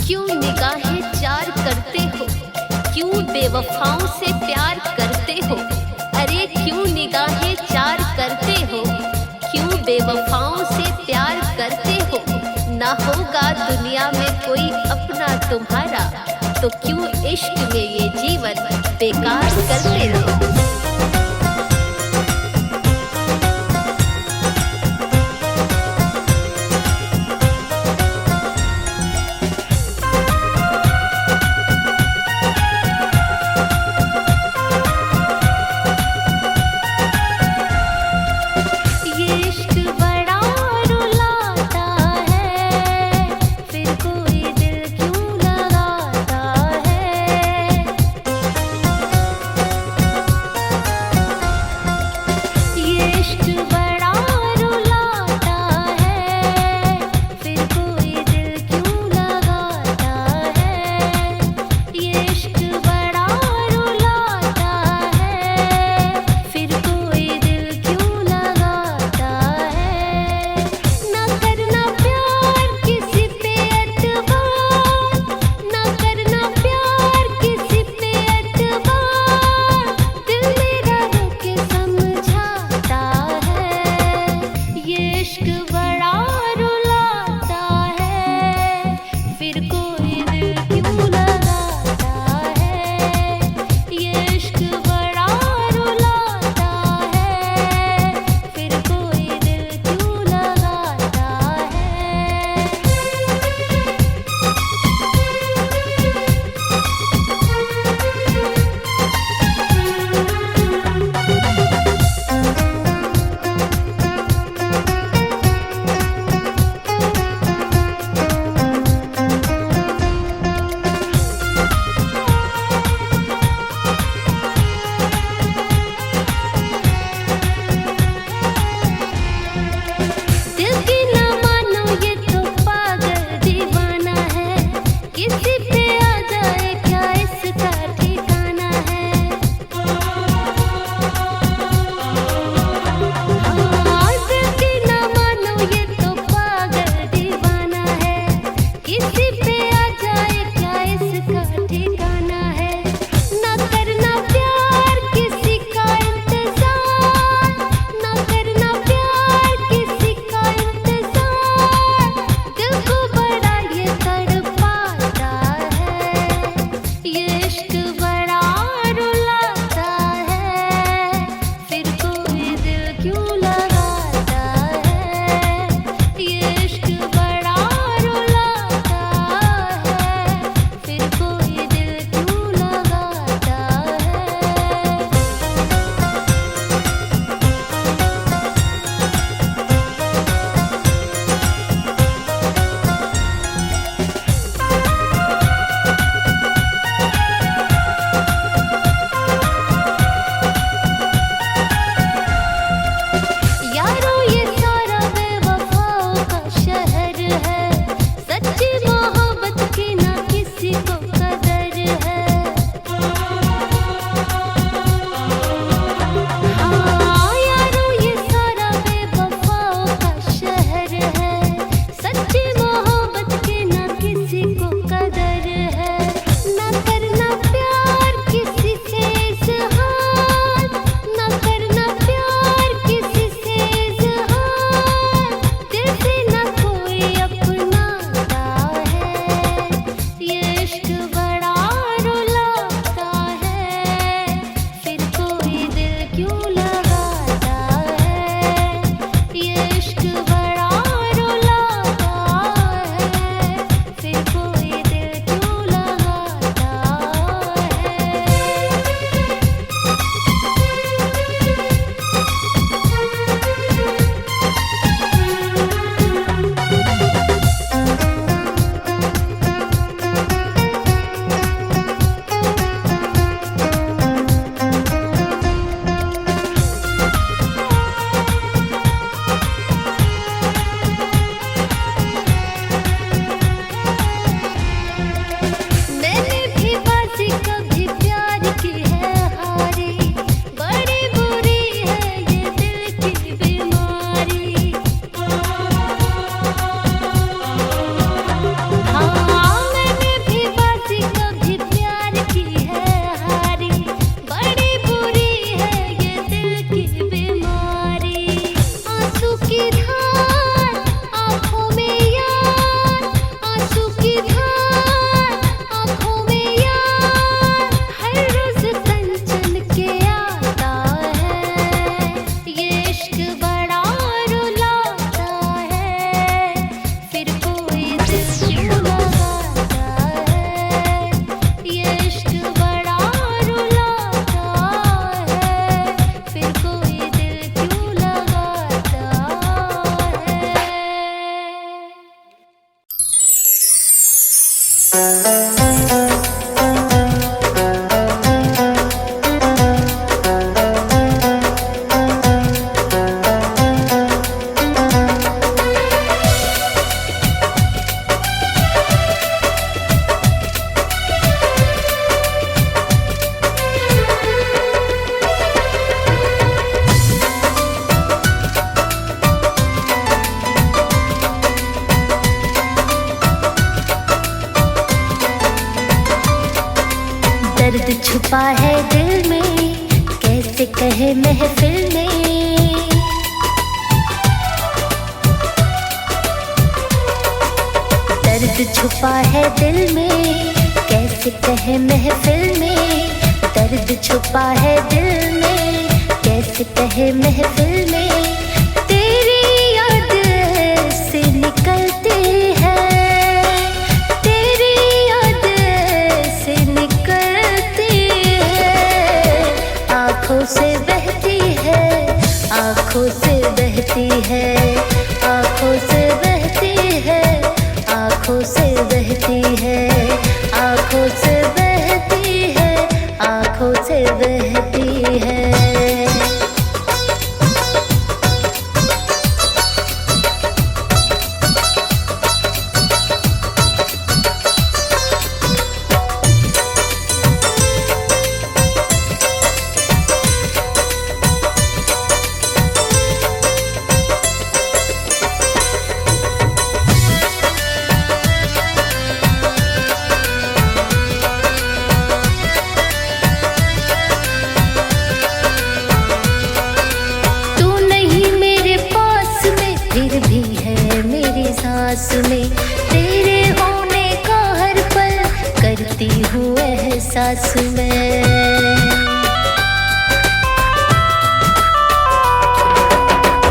क्यों निगाहें चार करते हो, क्यों बेवफाओं से प्यार करते हो। अरे क्यों निगाहें चार करते हो, क्यों बेवफाओं से प्यार करते हो। ना होगा दुनिया में कोई अपना तुम्हारा, तो क्यों इश्क में ये जीवन बेकार करते हो। धार, आँखों में यार हर रोज कंचन के आता है। ये इश्क बड़ा रुलाता है, फिर कोई दिल क्यों लगाता है। ये इश्क बड़ा रुलाता है, फिर कोई दिल क्यों लगाता है। दर्द छुपा है दिल में, कैसे कहे महफिल में। दर्द छुपा है दिल में, कैसे कहे महफिल में। दर्द छुपा है दिल में, कैसे कहे महफिल में। तेरी याद से निकलती है, तेरी याद से निकलती है। आँखों से बहती है, आँखों से बहती है, आँखों से बहती है, आँखों से बहती है, आँखों से बहती है, आँखों से बहती है। सांस में तेरे होने का हर पल करती हूँ एहसास में।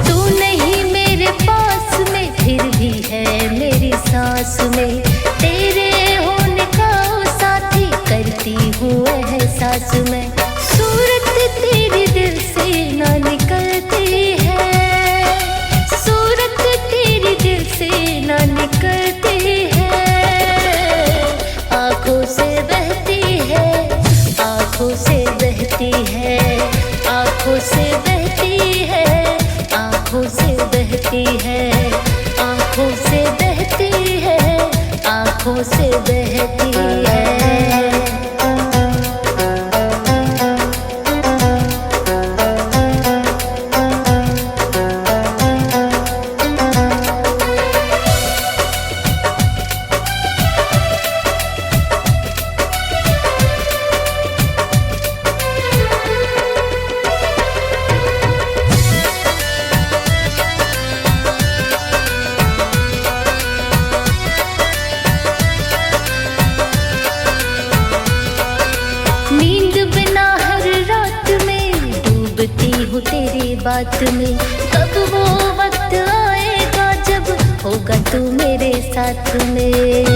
तू नहीं मेरे पास में फिर भी है मेरी सांस में। तेरे होने का साथी करती हूँ एहसास में। सूरत तेरी दिल से ना निकलती है, सूरत तेरी दिल से ना निकलती है। आँखों से बहती है, आँखों से बहती है, आँखों से बहती है, आँखों से बहती है, आँखों से बहती है, आँखों से बहती है। तेरी बात में कब वो वक्त आएगा जब होगा तू मेरे साथ में।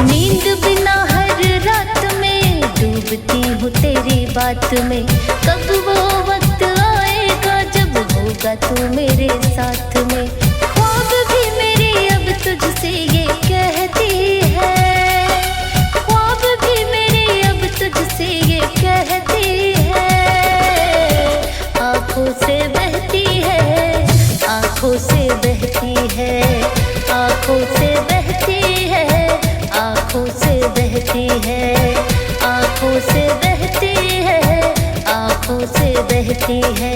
नींद बिना हर रात में डूबती हूँ तेरी बात में। कब वो वक्त आएगा जब होगा तू मेरे साथ में। ख्वाब भी मेरी अब तुझसे ये कहती है, तुझसे ये कहती है। आँखों से बहती है, आँखों से बहती है, आँखों से बहती है, आँखों से बहती है, आँखों से बहती है, आँखों से बहती है।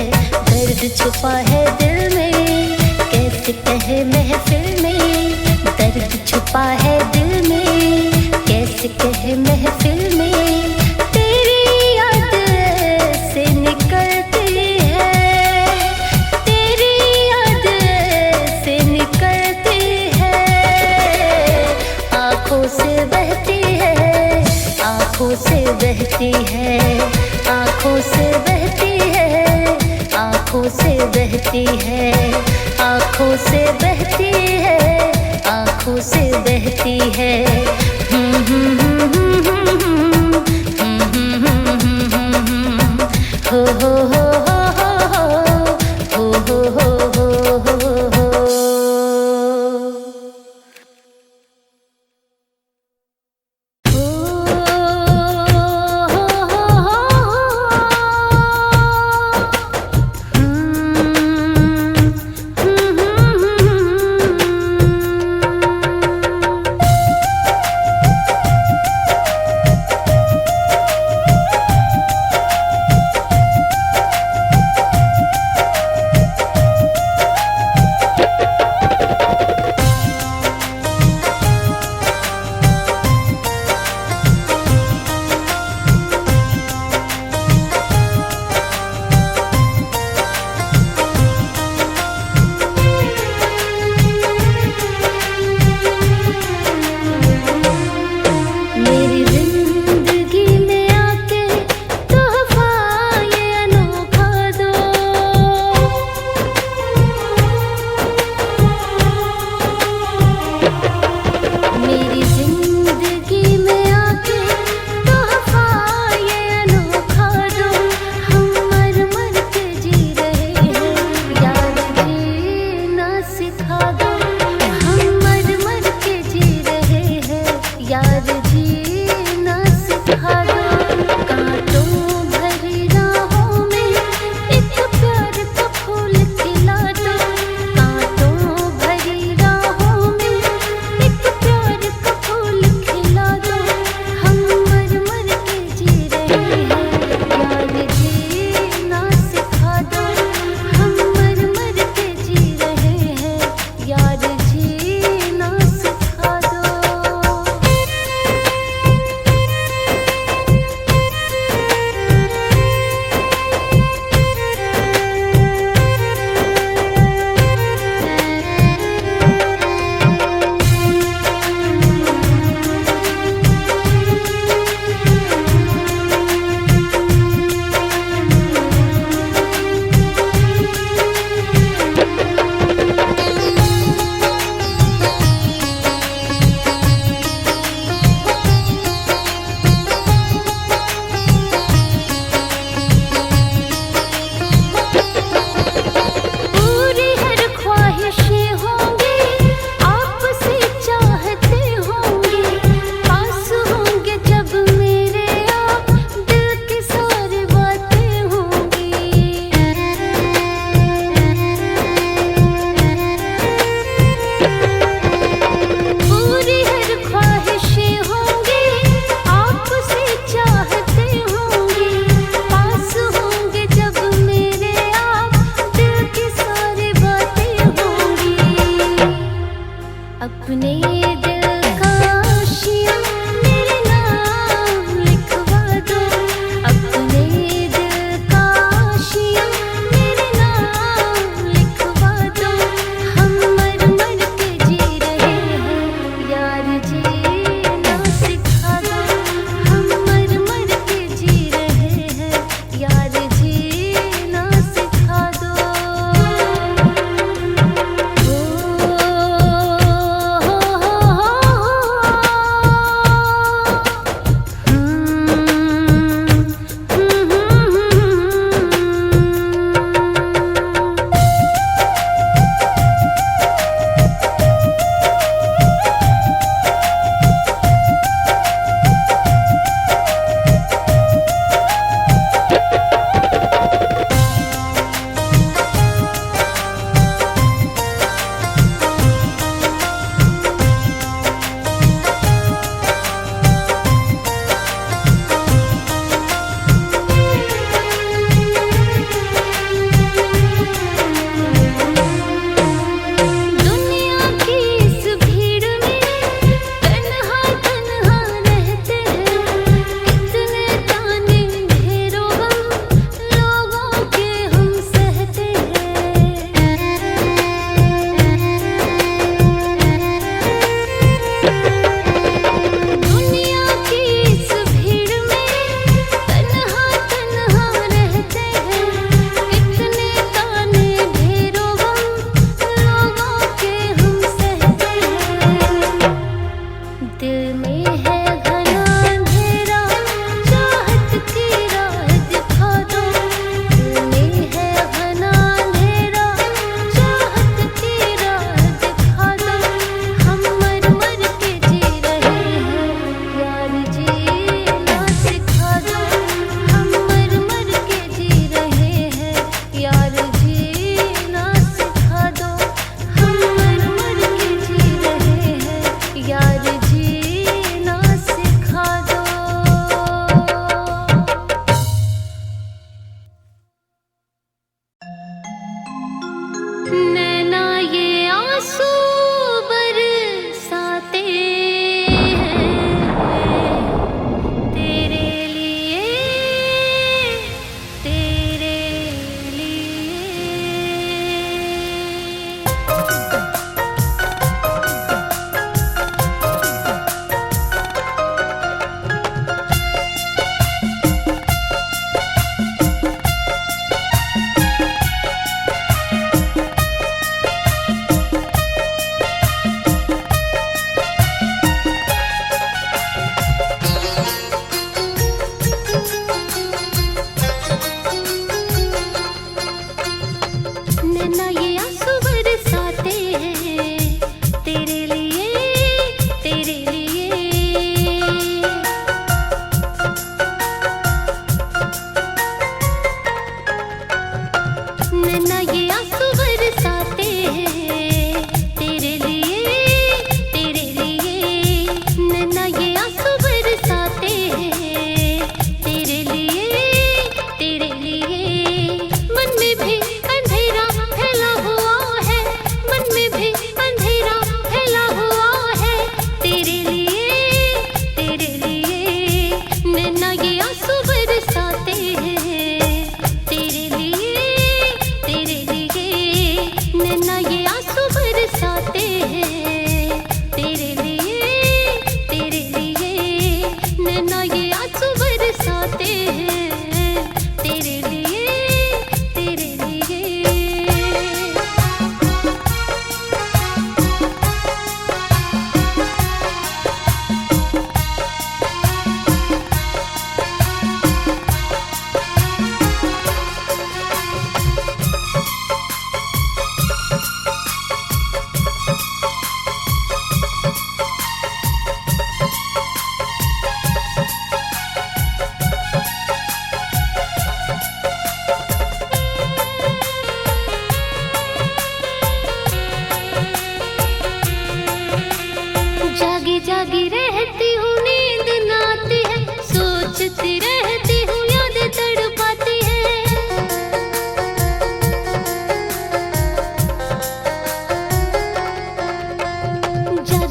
दर्द छुपा है दिल में, कैसे कहे महफिल में। दर्द छुपा है दिल में, कैसे कहे महफिल में। बहती है, आँखों से बहती है, आँखों से बहती है, आँखों से बहती है, आँखों से बहती है। हो हो हो हो हो हो हो हो हो।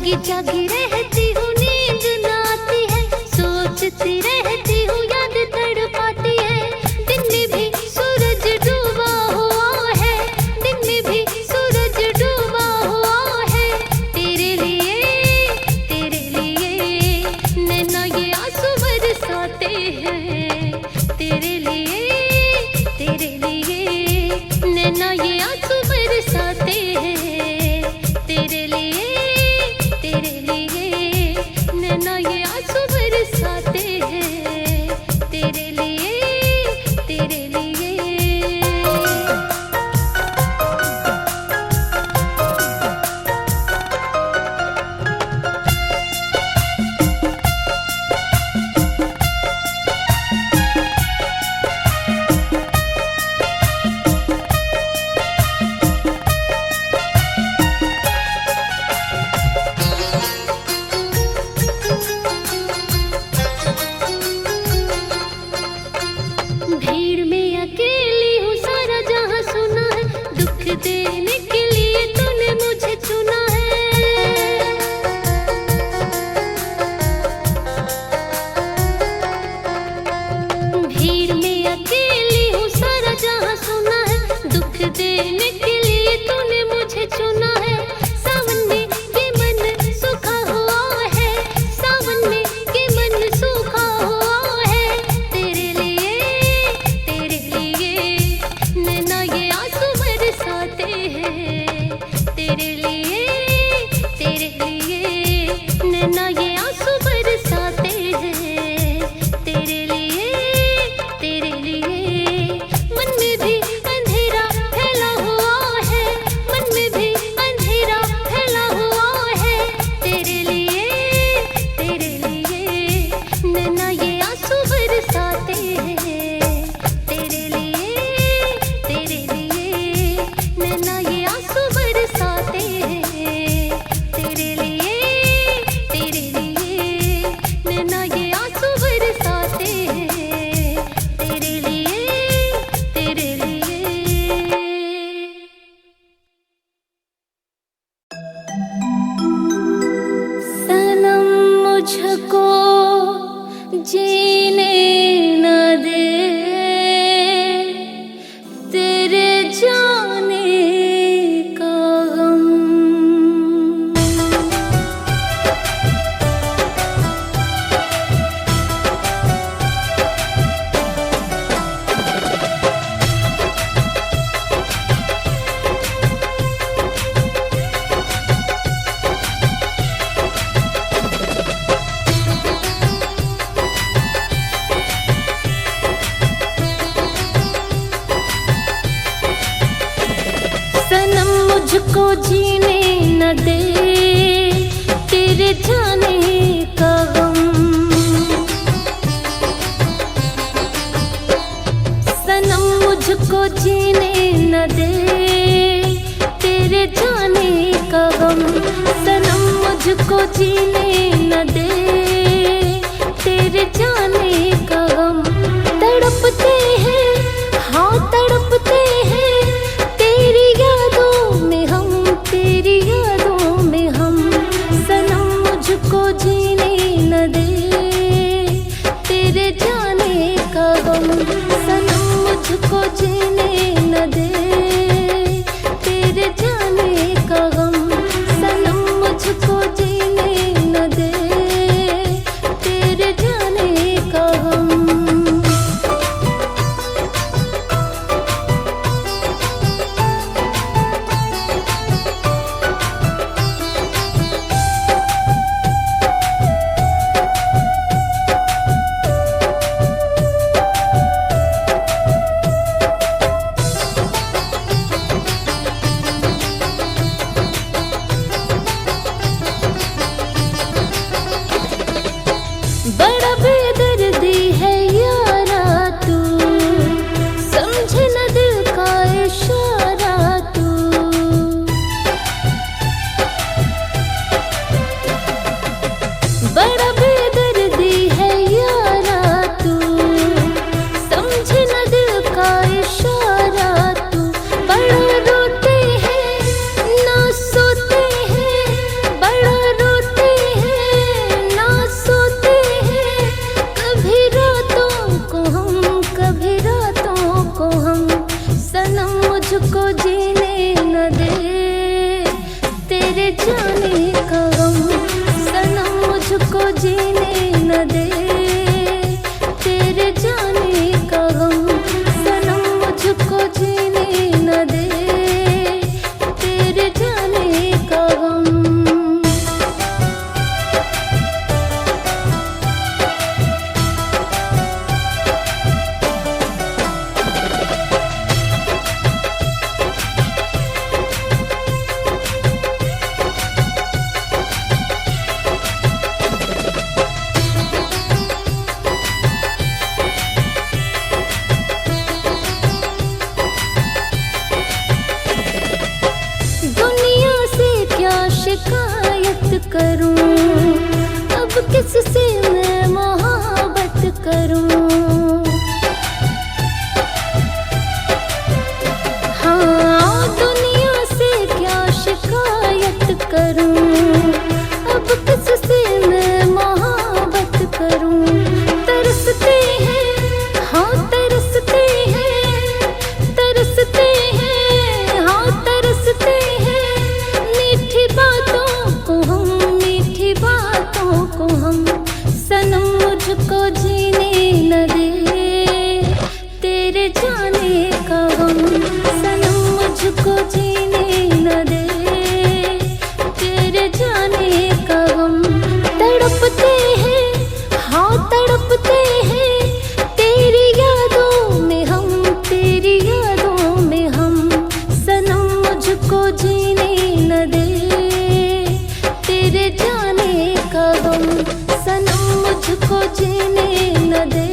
जागी जागी रहती हूँ, नींद ना आती है, सोचती रहती हूँ, याद तड़पाती है। दिन में भी सूरज डूबा हुआ है, दिन में भी सूरज डूबा हुआ है। तेरे लिए नैना ये आंसू बरसाते हैं। तेरे लिए नैना ये आंसू बरसाते हैं। तेरे लिए नैना ये आंसू बरसाते हैं। तेरे लिए भीड़ में अकेली हूँ, सारा जहाँ सुना है, दुख देने के लिए तूने मुझे चुना है। भीड़ में अकेली हूँ, सारा जहाँ सुना है, दुख देने के लिए तूने मुझे चुना है। सावन में ये मन सूखा हुआ है, सावन में ये मन सूखा हुआ है। तेरे लिए नैना ये आंसू बरसाते हैं। तेरे लिए नैना ये आंसू बरसाते हैं। तेरे लिए मन में भी अंधेरा फैला हुआ है, मन में भी अंधेरा फैला हुआ है। तेरे लिए नैना ये आंसू बरसाते हैं। तेरे लिए नैना ये आंसू बरसाते हैं। तेरे लिए नैना ये आंसू बरसाते हैं। तेरे लिए सनम मुझको जीने न दे, तेरे जाने का गम। सनम मुझको जीने न दे, तेरे जाने का गम। सनम मुझको जीने न दे, तेरे जाने का गम। सनम मुझको जीने न दे, तेरे जाने का गम। तड़पते हैं, हाँ तड़पते हैं, तेरी यादों में हम, तेरी यादों में हम। सनम मुझको जीने न दे, तेरे जाने का गम। सनम मुझको जीने न दे, तेरे जाने का गम। सनम मुझको जीने न दे, तेरे जाने का गम। जाने का गम सनम मुझको जीने न दे। तेरे जाने का गम सनम मुझको जीने न दे। तेरे जाने का गम। शिकायत करूं अब किससे मैं मोहब्बत करूं। हाँ दुनिया से क्या शिकायत करूं अब किससे मैं मोहब्बत करूं। तरसते हैं हाँ तरसते हैं, तरसते हैं हाँ तरसते हैं। मीठी बातों को हम सनम मुझको जीने न दे। तेरे जाने का गम सनम मुझको जीने न दे। तेरे जाने का गम। तड़पते हैं हाँ तड़पते हैं तेरी यादों में हम, तेरी यादों में हम। सनम मुझको जीने न दे। तेरे जाने का गम सनम मुझको जीने न दे।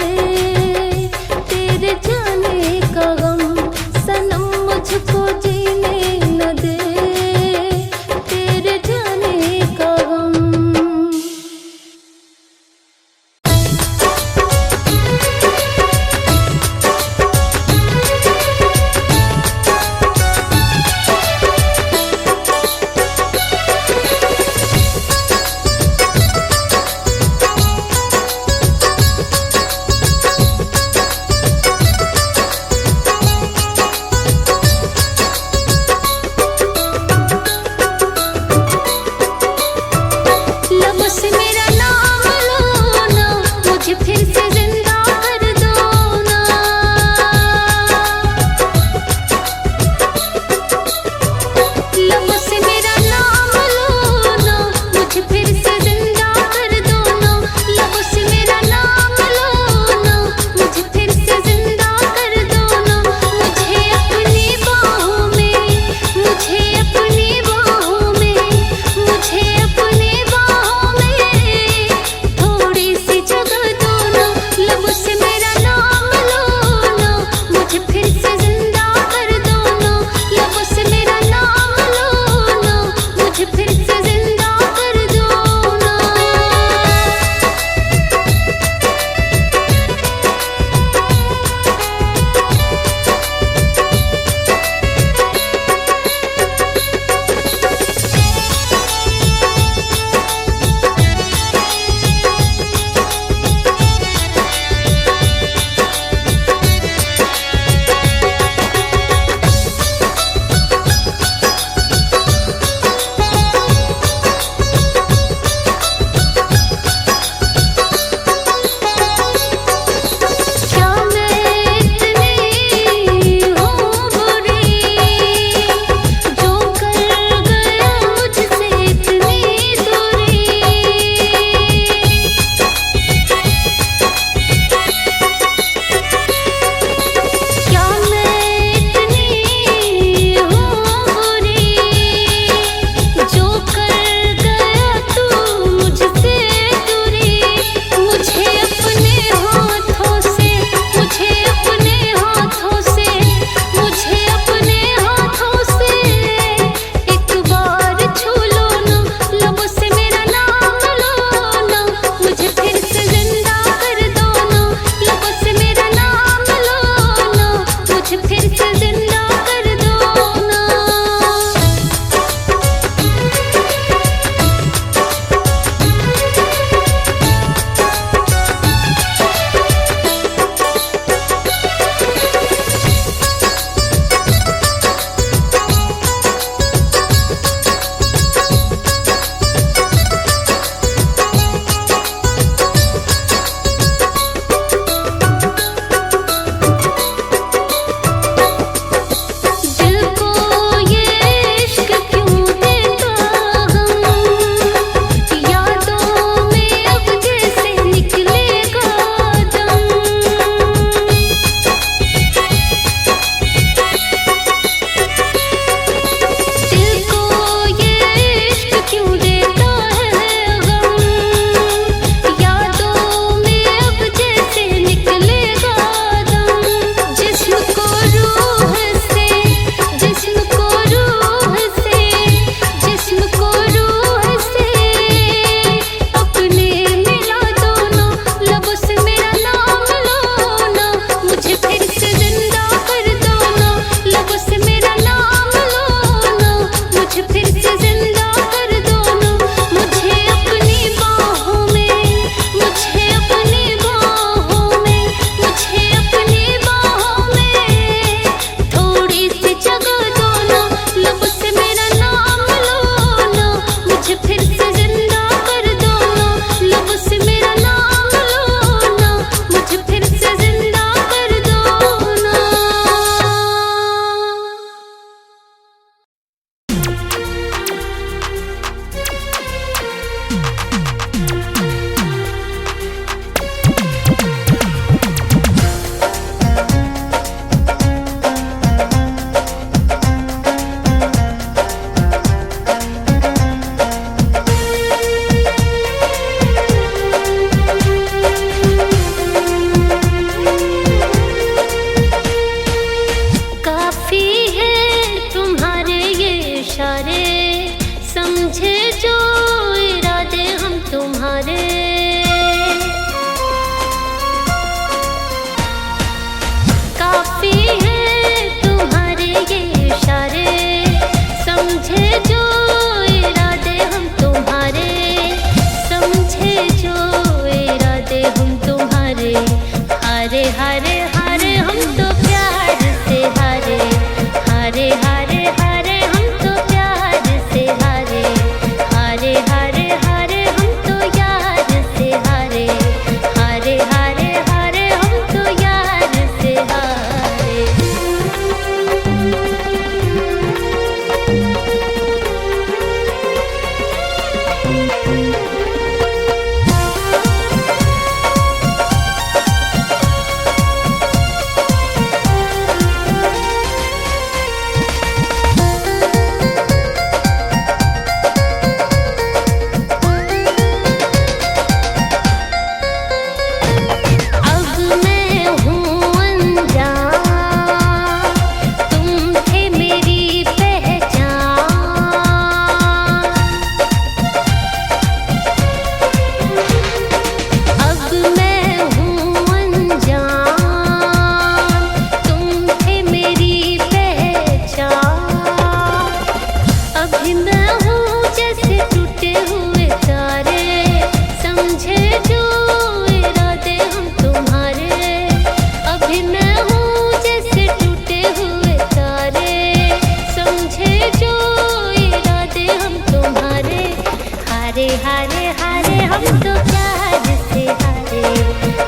हारे हारे हारे हम तो प्यार से हारे,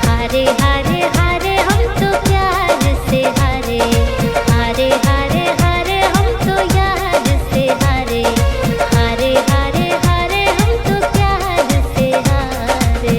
हारे हारे हारे हम तो प्यार से हारे, हारे हारे हारे हम तो यार से हारे, हारे हारे हारे हम तो प्यार से हारे।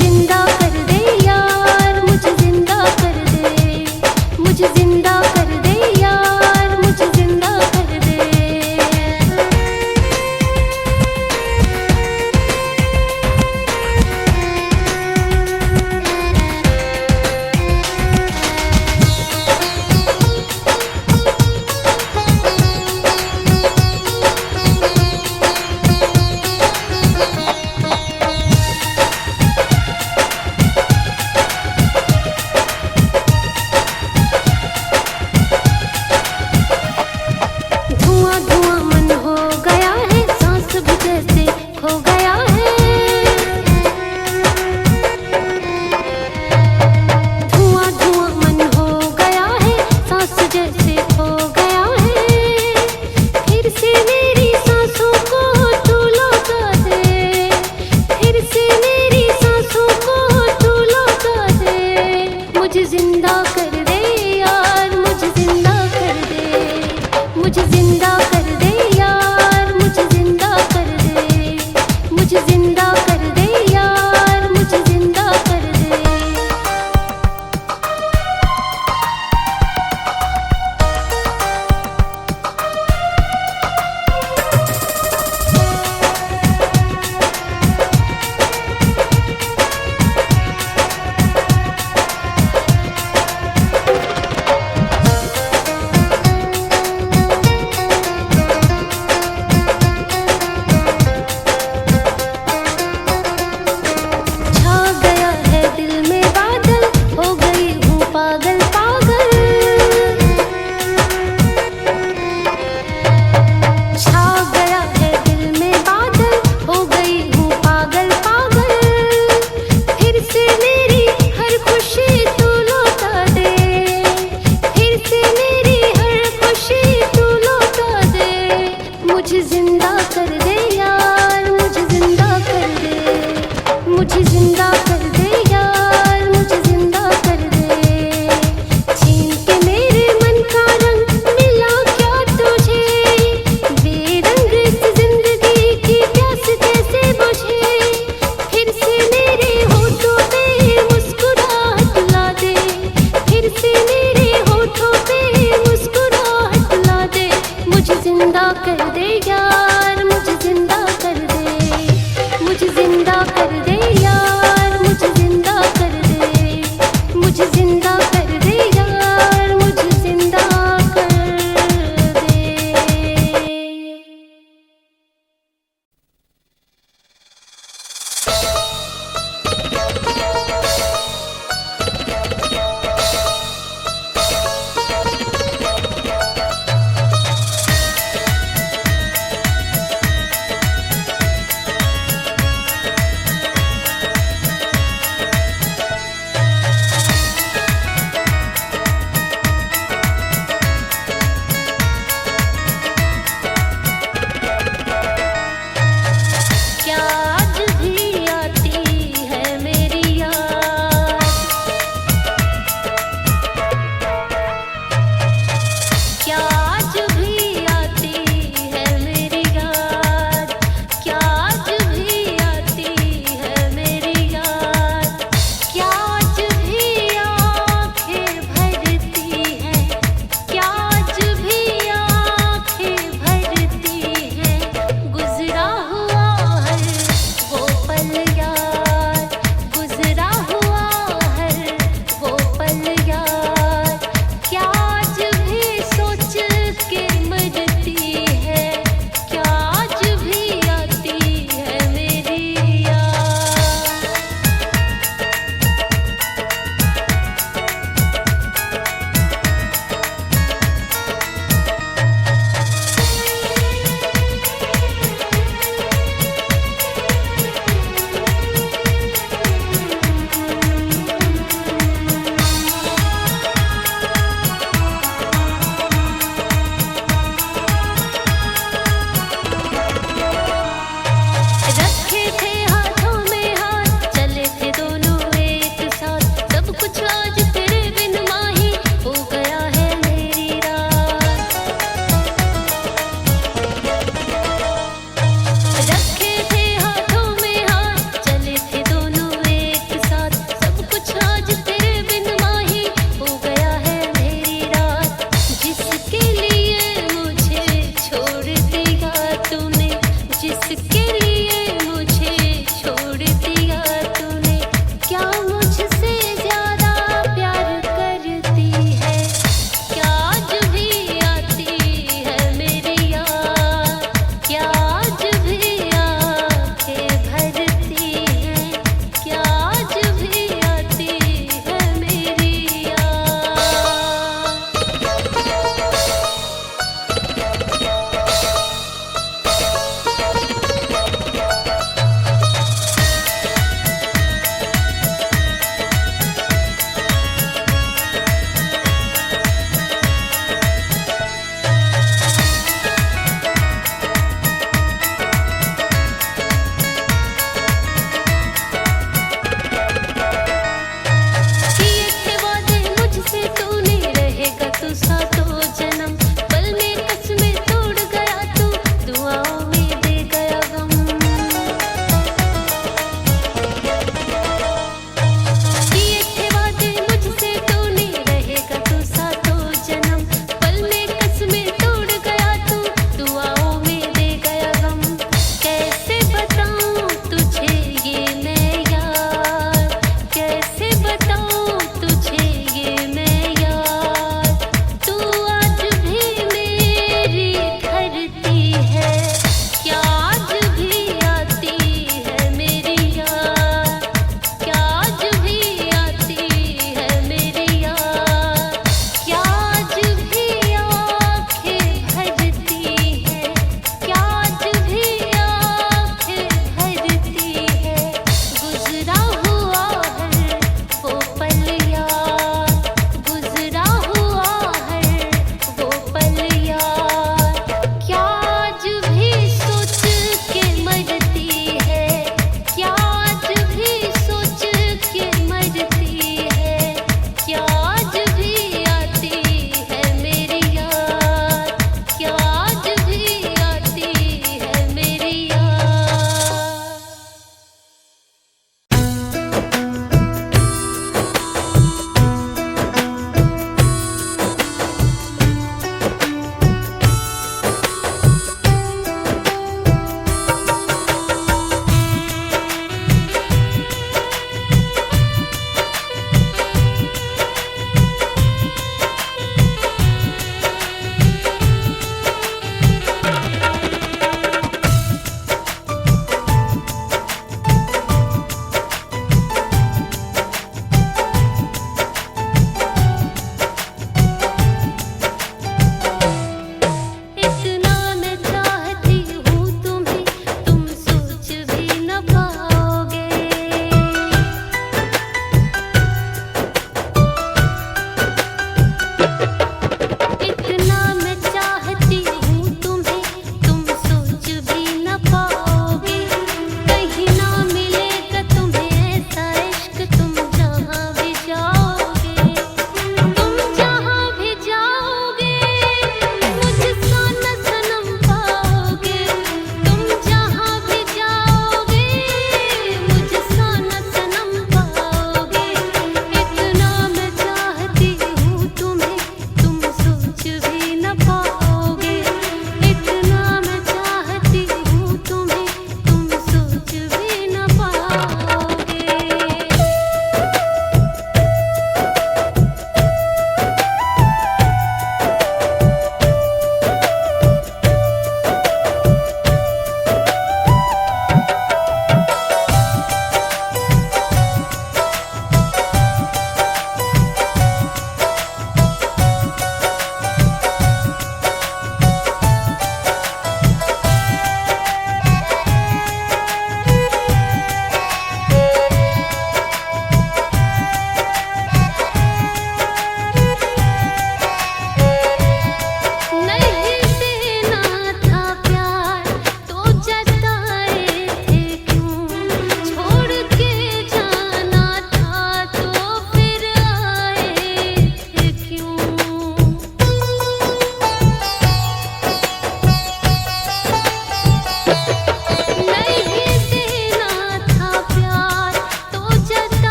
जिंदा कर दे यार, मुझे जिंदा कर दे, मुझे जिंदा कर दे यार, मुझे जिंदा कर दे।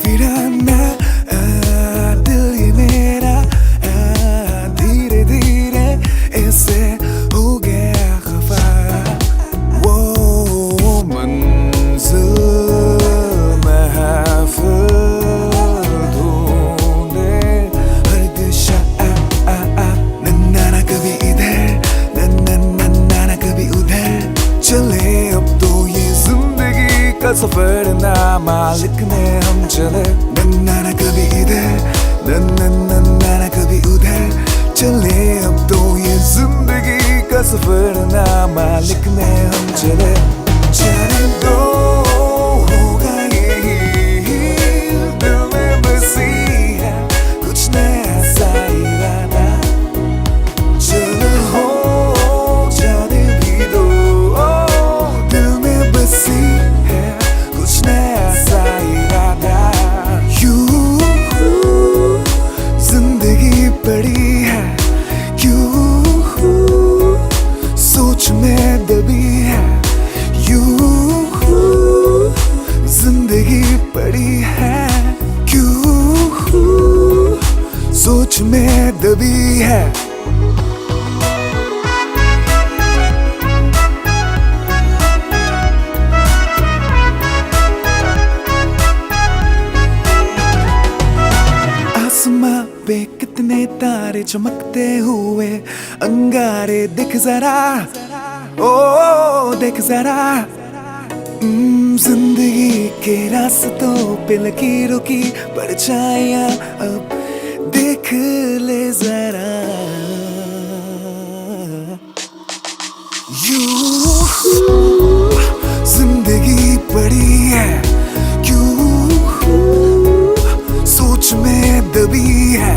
काफिराना दिल ये मेरा धीरे धीरे ऐसे हो गया खफा वो मंजिल महफिल ढूंढे हर दिशा नन्ना कभी इधर नन्ना कभी उधर चले अब तो ये जिंदगी का सफर ना मालिक ने हम चले नन्ना कभी इधर नन्ना कभी उधर चले अब तो ये जिंदगी का सफर ना मालिक ने हम चले जाने दो होगा यही दिल में बसी है कुछ नया सा इरादा चलो हो जाने भी दो दिल में बसी है कुछ नया सा इरादा यूं जिंदगी पड़ी है क्यों सोच में दबी है यूं जिंदगी पड़ी है क्यों सोच में दबी है आसमां पे कितने तारे चमकते हुए अंगारे दिख जरा ओ देख जरा जिंदगी के रास्तों पे लकीरों की परछाइयां अब देख ले जरा यूं जिंदगी पड़ी है क्यों सोच में दबी है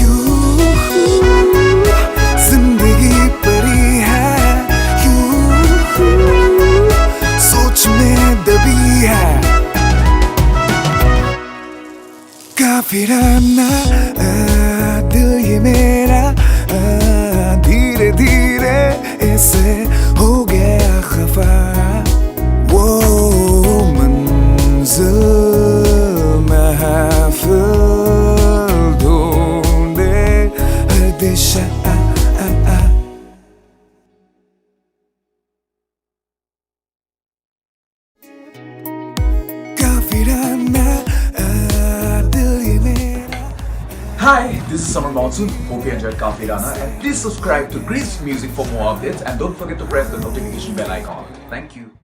यूं जिंदगी पड़ी है क्यों सोच में दबी है काफिराना दिल ये मेरा धीरे धीरे ऐसे हो गया खफा वो मंजिल महफिल ढूंढे हर दिशा काफिराना दिल ये मेरा Hi, this is Summer Monsoon. Hope you enjoyed Kafirana and please subscribe to Greece Music for more updates and don't forget to press the notification bell icon. Thank you.